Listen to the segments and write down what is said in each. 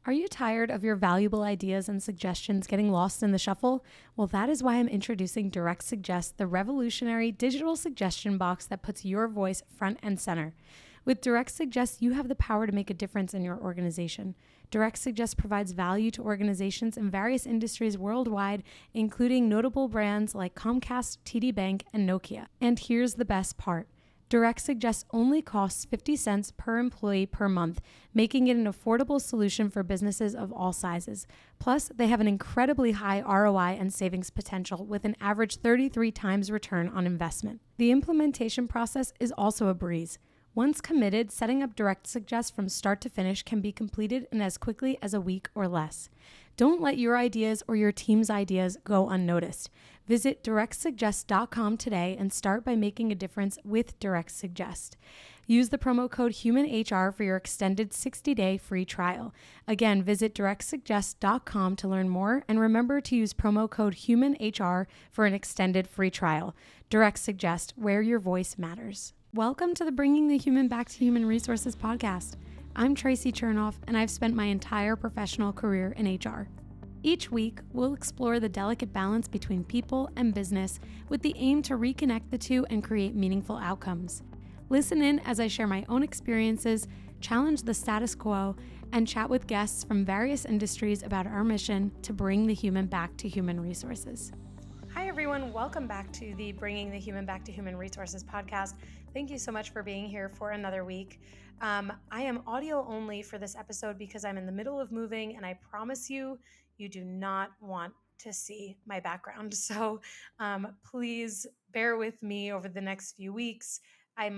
Are you tired of your valuable ideas and suggestions getting lost in the shuffle? Well, that is why I'm introducing Direct Suggest, the revolutionary digital suggestion box that puts your voice front and center. With Direct Suggest, you have the power to make a difference in your organization. Direct Suggest provides value to organizations in various industries worldwide, including notable brands like Comcast, TD Bank, and Nokia. And here's the best part. Direct Suggest only costs 50 cents per employee per month, making it an affordable solution for businesses of all sizes. Plus, they have an incredibly high ROI and savings potential with an average 33 times return on investment. The implementation process is also a breeze. Once committed, setting up Direct Suggest from start to finish can be completed in as quickly as a week or less. Don't let your ideas or your team's ideas go unnoticed. Visit directsuggest.com today and start by making a difference with Direct Suggest. Use the promo code HUMANHR for your extended 60-day free trial. Again, visit directsuggest.com to learn more, and remember to use promo code HUMANHR for an extended free trial. Direct Suggest, where your voice matters. Welcome to the Bringing the Human Back to Human Resources podcast. I'm Tracy Chernoff, and I've spent my entire professional career in HR. Each week, we'll explore the delicate balance between people and business with the aim to reconnect the two and create meaningful outcomes. Listen in as I share my own experiences, challenge the status quo, and chat with guests from various industries about our mission to bring the human back to human resources. Hi, everyone. Welcome back to the Bringing the Human Back to Human Resources podcast. Thank you so much for being here for another week. I am audio only for this episode because I'm in the middle of moving, and I promise you, you do not want to see my background. So please bear with me over the next few weeks. I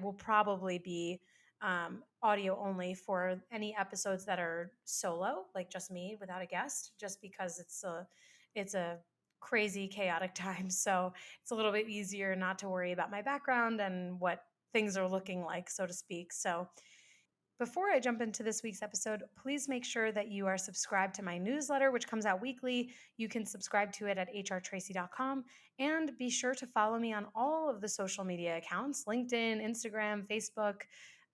will probably be audio only for any episodes that are solo, like just me without a guest, just because it's a crazy, chaotic time. So it's a little bit easier not to worry about my background and what things are looking like, so to speak. So before I jump into this week's episode, please make sure that you are subscribed to my newsletter, which comes out weekly. You can subscribe to it at hrtracy.com, and be sure to follow me on all of the social media accounts, LinkedIn, Instagram, Facebook.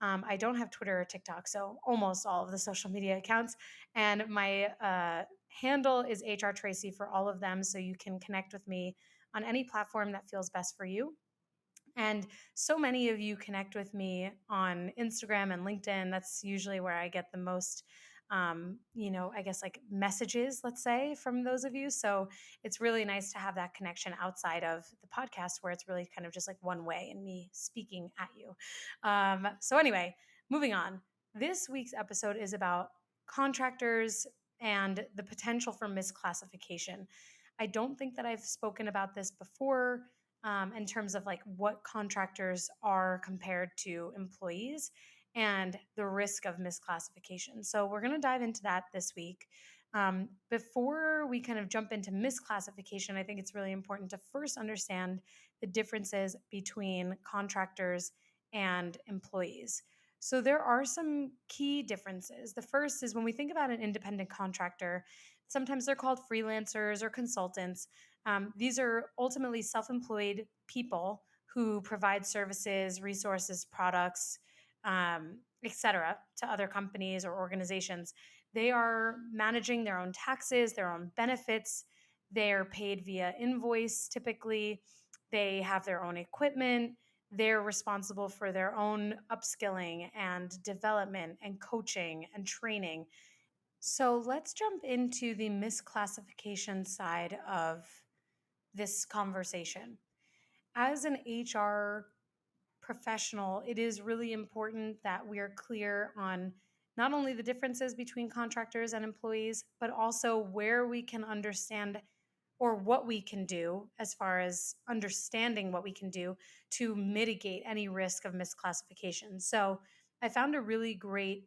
I don't have Twitter or TikTok, so almost all of the social media accounts. And my handle is hrtracy for all of them, so you can connect with me on any platform that feels best for you. And so many of you connect with me on Instagram and LinkedIn. That's usually where I get the most, I guess like messages, let's say, from those of you. So it's really nice to have that connection outside of the podcast where it's really kind of just like one way and me speaking at you. So anyway, moving on. This week's episode is about contractors and the potential for misclassification. I don't think that I've spoken about this before in terms of like what contractors are compared to employees and the risk of misclassification. So we're going to dive into that this week. Before we kind of jump into misclassification, I think it's really important to first understand the differences between contractors and employees. So there are some key differences. The first is when we think about an independent contractor, sometimes they're called freelancers or consultants. These are ultimately self-employed people who provide services, resources, products, etc., to other companies or organizations. They are managing their own taxes, their own benefits. They're paid via invoice typically. They have their own equipment. They're responsible for their own upskilling and development and coaching and training. So let's jump into the misclassification side of this conversation. As an HR professional, it is really important that we are clear on not only the differences between contractors and employees, but also where we can understand or what we can do as far as understanding what we can do to mitigate any risk of misclassification. So I found a really great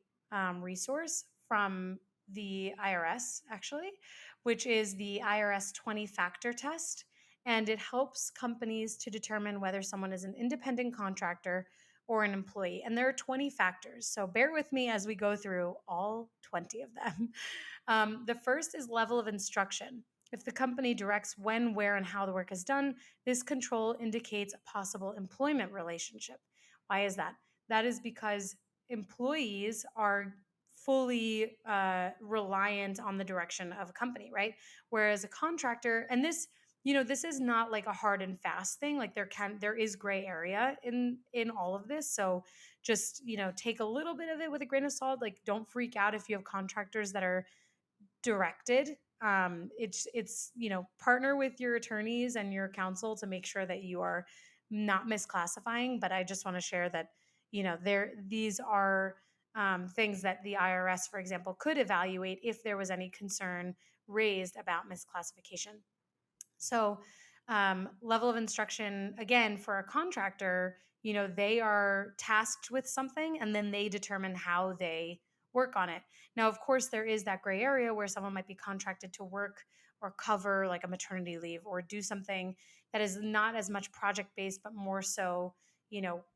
resource from the IRS, actually, which is the IRS 20-factor test. And it helps companies to determine whether someone is an independent contractor or an employee. And there are 20 factors. So bear with me as we go through all 20 of them. The first is level of instruction. If the company directs when, where, and how the work is done, this control indicates a possible employment relationship. Why is that? That is because employees are fully reliant on the direction of a company, right? Whereas a contractor, and this, this is not like a hard and fast thing. Like there is gray area in all of this. So just, take a little bit of it with a grain of salt. Like don't freak out if you have contractors that are directed. It's partner with your attorneys and your counsel to make sure that you are not misclassifying. But I just want to share that these are things that the IRS, for example, could evaluate if there was any concern raised about misclassification. So level of instruction, again, for a contractor, they are tasked with something and then they determine how they work on it. Now, of course, there is that gray area where someone might be contracted to work or cover like a maternity leave or do something that is not as much project based, but more so,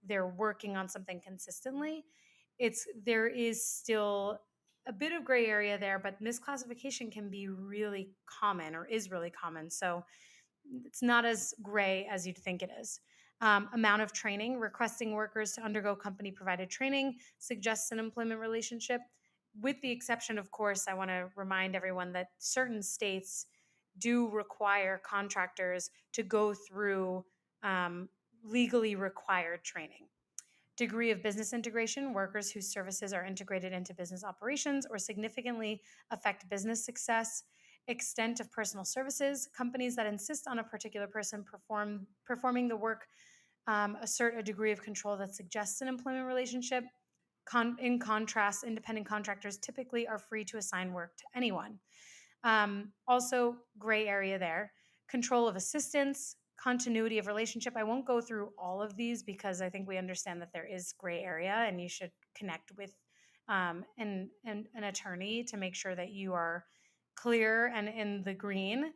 they're working on something consistently. There is still a bit of gray area there, but misclassification can be really common or is really common. So it's not as gray as you'd think it is. Amount of training, requesting workers to undergo company provided training suggests an employment relationship. With the exception, of course, I want to remind everyone that certain states do require contractors to go through legally required training. Degree of business integration, workers whose services are integrated into business operations or significantly affect business success. Extent of personal services, companies that insist on a particular person performing the work assert a degree of control that suggests an employment relationship. In contrast, independent contractors typically are free to assign work to anyone. Also, gray area there. Control of assistance, continuity of relationship. I won't go through all of these because I think we understand that there is gray area and you should connect with an attorney to make sure that you are clear and in the green.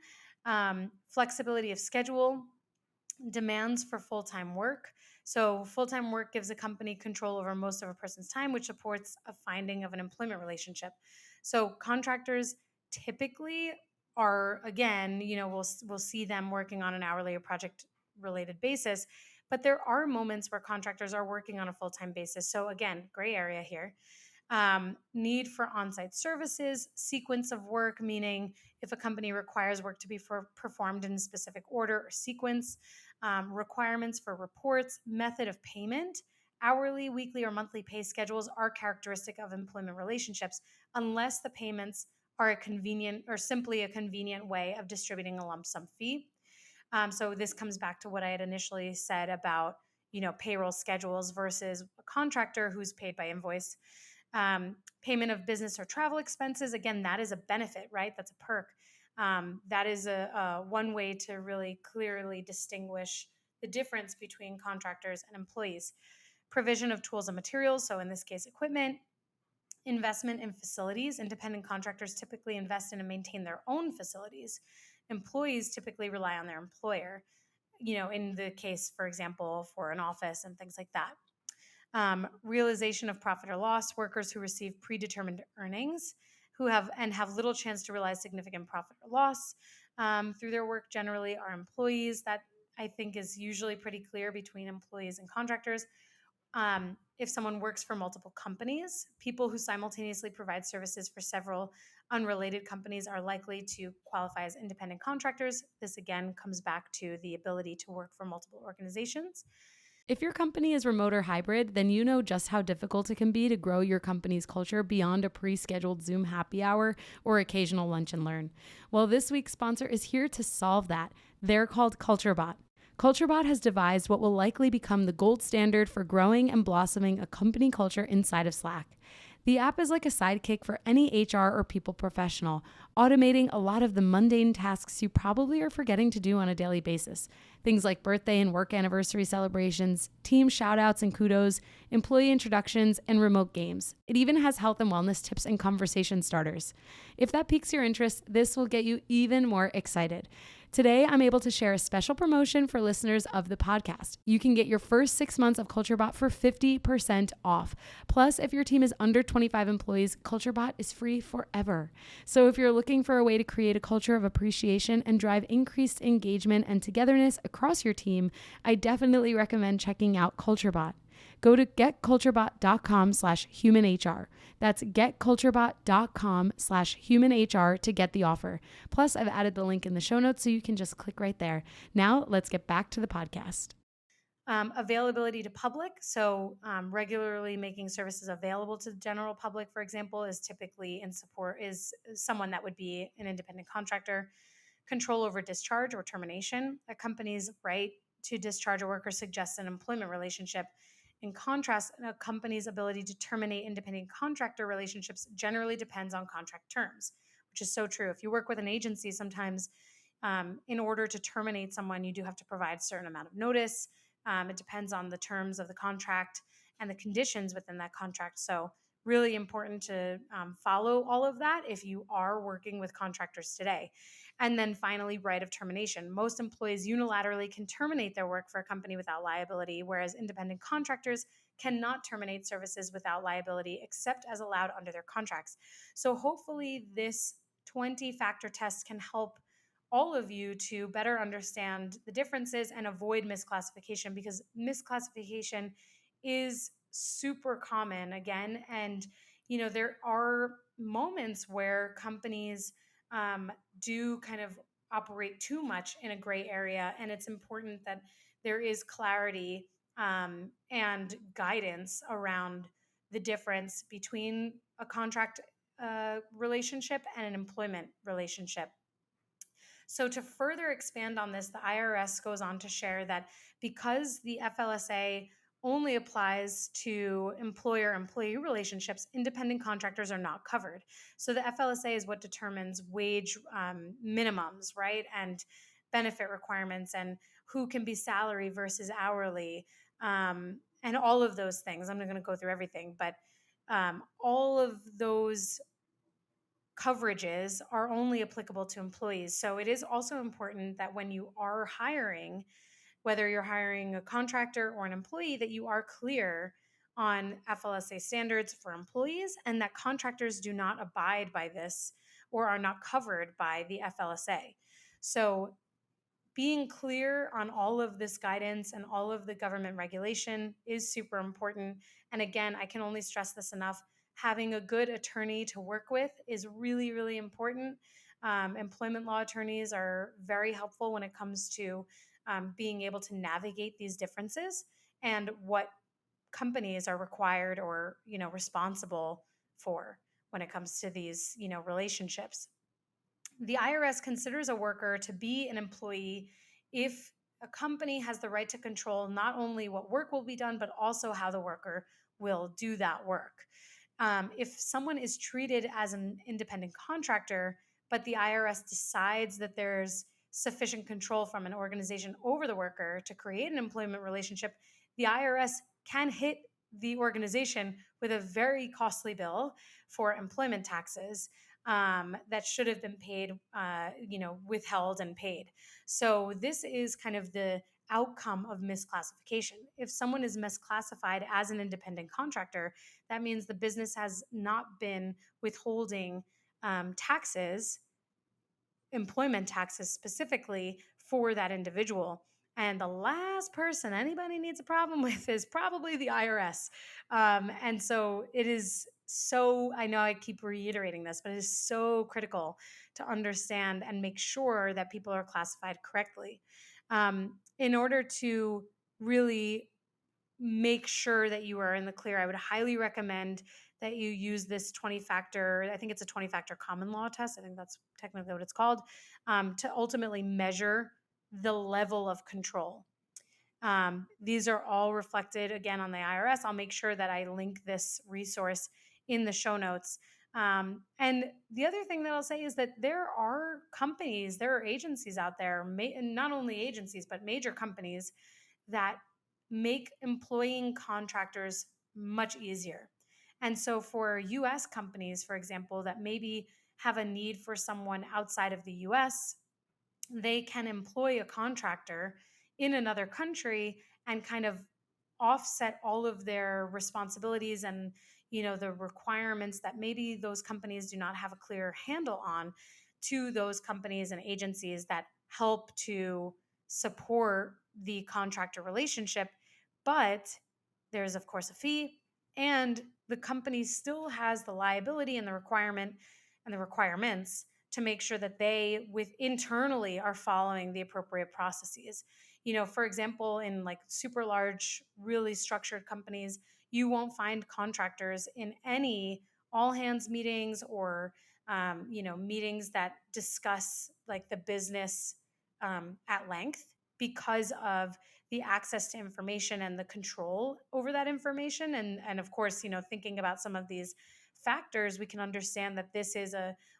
Flexibility of schedule, demands for full-time work. So full-time work gives a company control over most of a person's time, which supports a finding of an employment relationship. So contractors typically are, again, we'll see them working on an hourly or project related basis, but there are moments where contractors are working on a full-time basis. So again, gray area here. Need for on-site services, sequence of work, meaning if a company requires work to be performed in a specific order or sequence, requirements for reports, method of payment, hourly, weekly, or monthly pay schedules are characteristic of employment relationships unless the payments are simply a convenient way of distributing a lump sum fee. So this comes back to what I had initially said about, payroll schedules versus a contractor who's paid by invoice. Payment of business or travel expenses. Again, that is a benefit, right? That's a perk. That is a one way to really clearly distinguish the difference between contractors and employees. Provision of tools and materials. So in this case, equipment. Investment in facilities. Independent contractors typically invest in and maintain their own facilities. Employees typically rely on their employer, in the case, for example, for an office and things like that. Realization of profit or loss, workers who receive predetermined earnings who have little chance to realize significant profit or loss through their work generally are employees. That I think is usually pretty clear between employees and contractors. If someone works for multiple companies, people who simultaneously provide services for several unrelated companies are likely to qualify as independent contractors. This again comes back to the ability to work for multiple organizations. If your company is remote or hybrid, then you know just how difficult it can be to grow your company's culture beyond a pre-scheduled Zoom happy hour or occasional lunch and learn. Well, this week's sponsor is here to solve that. They're called CultureBot. CultureBot has devised what will likely become the gold standard for growing and blossoming a company culture inside of Slack. The app is like a sidekick for any HR or people professional, automating a lot of the mundane tasks you probably are forgetting to do on a daily basis. Things like birthday and work anniversary celebrations, team shoutouts and kudos, employee introductions, and remote games. It even has health and wellness tips and conversation starters. If that piques your interest, this will get you even more excited. Today, I'm able to share a special promotion for listeners of the podcast. You can get your first 6 months of CultureBot for 50% off. Plus, if your team is under 25 employees, CultureBot is free forever. So if you're looking for a way to create a culture of appreciation and drive increased engagement and togetherness across your team, I definitely recommend checking out CultureBot. Go to getculturebot.com/humanhr. That's getculturebot.com/humanhr to get the offer. Plus, I've added the link in the show notes so you can just click right there. Now, let's get back to the podcast. Availability to public. So regularly making services available to the general public, for example, is typically in support is someone that would be an independent contractor. Control over discharge or termination. A company's right to discharge a worker suggests an employment relationship. In contrast, a company's ability to terminate independent contractor relationships generally depends on contract terms, which is so true. If you work with an agency, sometimes in order to terminate someone, you do have to provide a certain amount of notice. It depends on the terms of the contract and the conditions within that contract. So, really important to follow all of that if you are working with contractors today. And then finally, right of termination. Most employees unilaterally can terminate their work for a company without liability, whereas independent contractors cannot terminate services without liability except as allowed under their contracts. So, hopefully, this 20-factor test can help all of you to better understand the differences and avoid misclassification, because misclassification is super common again. And there are moments where companies do kind of operate too much in a gray area, and it's important that there is clarity and guidance around the difference between a contract relationship and an employment relationship. So, to further expand on this, the IRS goes on to share that because the FLSA only applies to employer employee relationships, independent contractors are not covered. So, the FLSA is what determines wage minimums, right? And benefit requirements, and who can be salary versus hourly, and all of those things. I'm not going to go through everything, but all of those coverages are only applicable to employees. So it is also important that when you are hiring, whether you're hiring a contractor or an employee, that you are clear on FLSA standards for employees and that contractors do not abide by this or are not covered by the FLSA. So being clear on all of this guidance and all of the government regulation is super important. And again, I can only stress this enough. Having a good attorney to work with is really, really important. Employment law attorneys are very helpful when it comes to being able to navigate these differences and what companies are required or responsible for when it comes to these relationships. The IRS considers a worker to be an employee if a company has the right to control not only what work will be done, but also how the worker will do that work. If someone is treated as an independent contractor, but the IRS decides that there's sufficient control from an organization over the worker to create an employment relationship, the IRS can hit the organization with a very costly bill for employment taxes that should have been paid, withheld and paid. So this is kind of the outcome of misclassification. If someone is misclassified as an independent contractor, that means the business has not been withholding taxes, employment taxes specifically for that individual. And the last person anybody needs a problem with is probably the IRS. And so it is so, I know I keep reiterating this, but it is so critical to understand and make sure that people are classified correctly. In order to really make sure that you are in the clear, I would highly recommend that you use this 20-factor, I think it's a 20-factor common law test. I think that's technically what it's called, to ultimately measure the level of control. These are all reflected again on the IRS. I'll make sure that I link this resource in the show notes. And the other thing that I'll say is that there are companies, there are agencies out there, not only agencies, but major companies that make employing contractors much easier. And so for US companies, for example, that maybe have a need for someone outside of the US, they can employ a contractor in another country and kind of offset all of their responsibilities and the requirements that maybe those companies do not have a clear handle on to those companies and agencies that help to support the contractor relationship. But there's of course a fee, and the company still has the liability and the requirement and the requirements to make sure that they internally are following the appropriate processes. For example, in like super large, really structured companies, you won't find contractors in any all hands meetings or meetings that discuss like the business at length, because of the access to information and the control over that information. And of course, thinking about some of these factors, we can understand that this is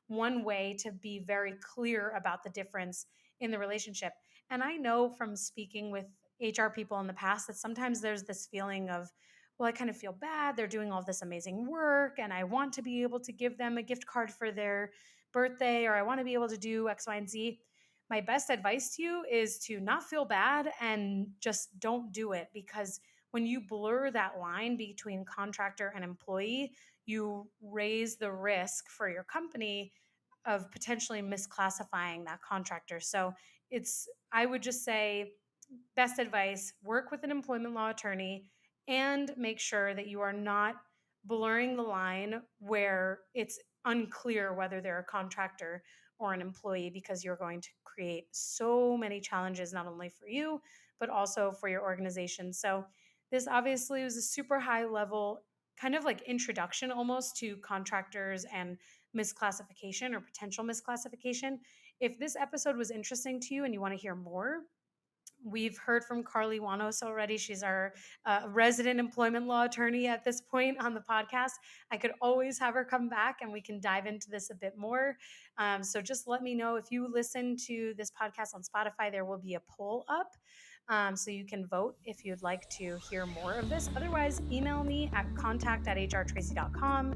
one way to be very clear about the difference in the relationship. And I know from speaking with HR people in the past that sometimes there's this feeling of, well, I kind of feel bad. They're doing all this amazing work, and I want to be able to give them a gift card for their birthday, or I want to be able to do X, Y, and Z. My best advice to you is to not feel bad and just don't do it, because when you blur that line between contractor and employee, you raise the risk for your company of potentially misclassifying that contractor. So I would just say, best advice, work with an employment law attorney and make sure that you are not blurring the line where it's unclear whether they're a contractor or an employee, because you're going to create so many challenges, not only for you, but also for your organization. So this obviously was a super high level kind of like introduction almost to contractors and misclassification or potential misclassification. If this episode was interesting to you and you want to hear more, we've heard from Carly Wanos already. She's our resident employment law attorney at this point on the podcast. I could always have her come back and we can dive into this a bit more. So just let me know. If you listen to this podcast on Spotify, there will be a poll up. So you can vote if you'd like to hear more of this. Otherwise, email me at contact@hrtracy.com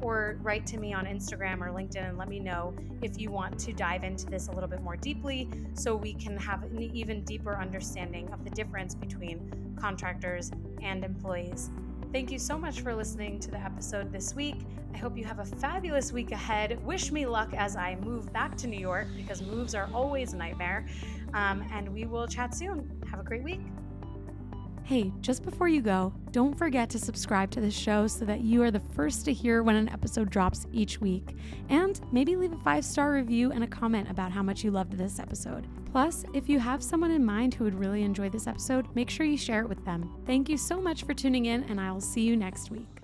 or write to me on Instagram or LinkedIn and let me know if you want to dive into this a little bit more deeply, so we can have an even deeper understanding of the difference between contractors and employees. Thank you so much for listening to the episode this week. I hope you have a fabulous week ahead. Wish me luck as I move back to New York, because moves are always a nightmare. And we will chat soon. Have a great week. Hey, just before you go, don't forget to subscribe to the show so that you are the first to hear when an episode drops each week. And maybe leave a 5-star review and a comment about how much you loved this episode. Plus, if you have someone in mind who would really enjoy this episode, make sure you share it with them. Thank you so much for tuning in, and I will see you next week.